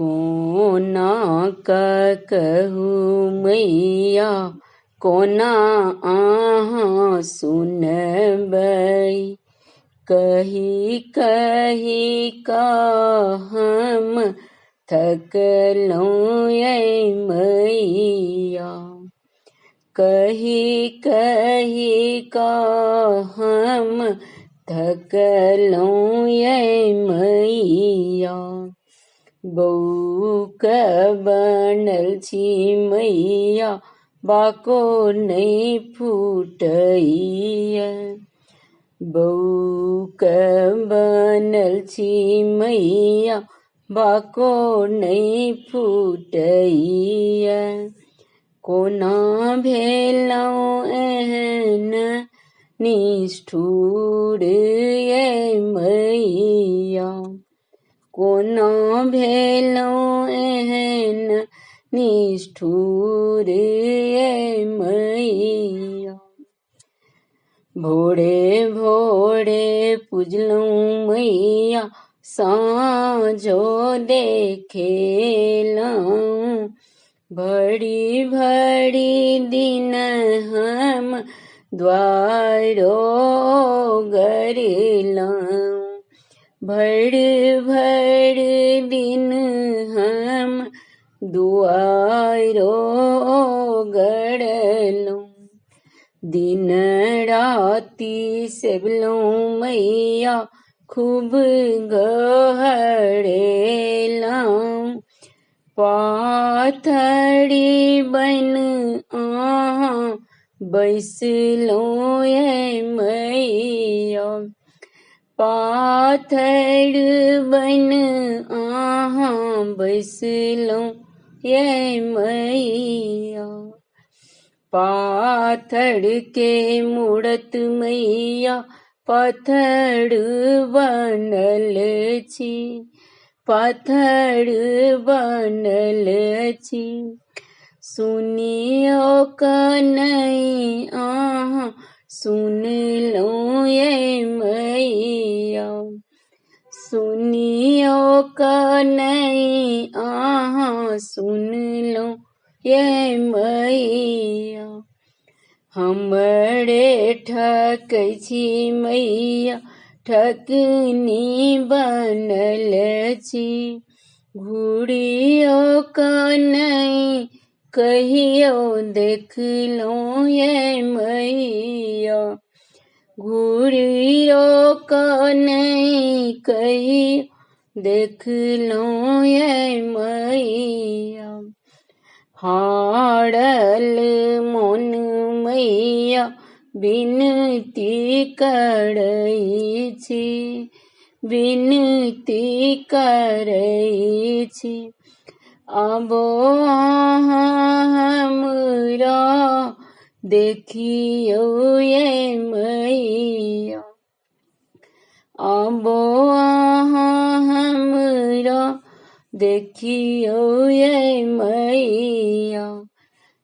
कोना का कहूँ मैया कोना आहाँ सुनबै, कही कही का हम थकलौं ये मैया, कही कही का हम थकलौं ये मैया। बौक बनल छी मैया बाको नहीं फूटैया, बौक बनल छी मैया बाको नहीं फूटैया। कोना भेलौं एहन निष्ठुर ये मैया, कोना भेलौं एहन निष्ठुर ये मैया। भोरे भोरे पूजलौं मैया साँझो देखेलौं, भड़ी भड़ी दिन हम द्वारो गरलौं, भड़ भड़ दिन हम दुआरो गड़लौं, दिन राति सेवलौं मैया खूब गहरेलौं, पाथड़ी बन आहाँ बैसलौं ये मैया, पाथर बन आहाँ बैसलौं ये मैया। पाथर के मूरत मैया पत्थर बनल छी, पत्थर बनल छी, सुनियो कन्हैया आहाँ सुनलौं ये मैया, सुनियो कन्हैया आहाँ सुनलौं ये मैया। हमरे ठकै छी मैया ठकनी बनल छी, घुरियो कन्हैया कहियो देखलौं ये मैया, घुरियो कन्हैया कहियो देखलौं ये मैया। हारल मोन मैया बिनती करै छी, बिनती करै छी, आबो आहाँ हमरा देखियो ये मैया, आबो आहाँ हमरा देखियो ये मैया।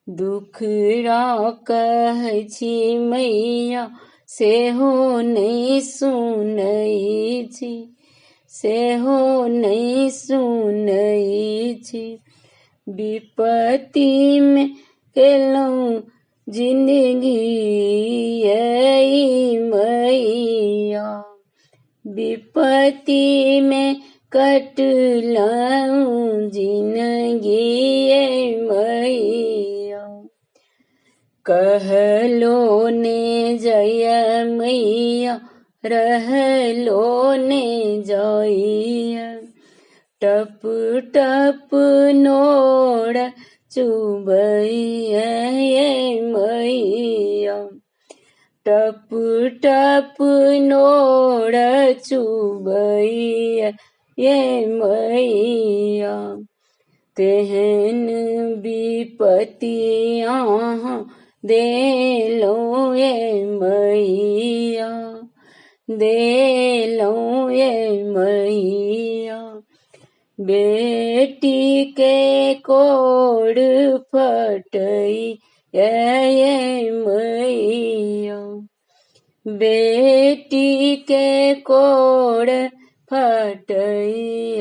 दुखड़ा कहै छी मैया सेहो नहीं सुनै छी, सेहो नहीं सुनै छी, विपत्ति में केलौं जिंदगी ये मैया, विपत्ति में कटलौं जिंदगी ये मैया। कहलो ने जय मैया रहलो ने जइया, टप टप नोर चुबैया ये मैया, टप टप नोर चुबैया ये मैया। तेहन विपत्ति आहाँ देलौं ये मैया, देलौं ये मैया। बेटी के कोड फटई ये मैया, बेटी के कोड फटई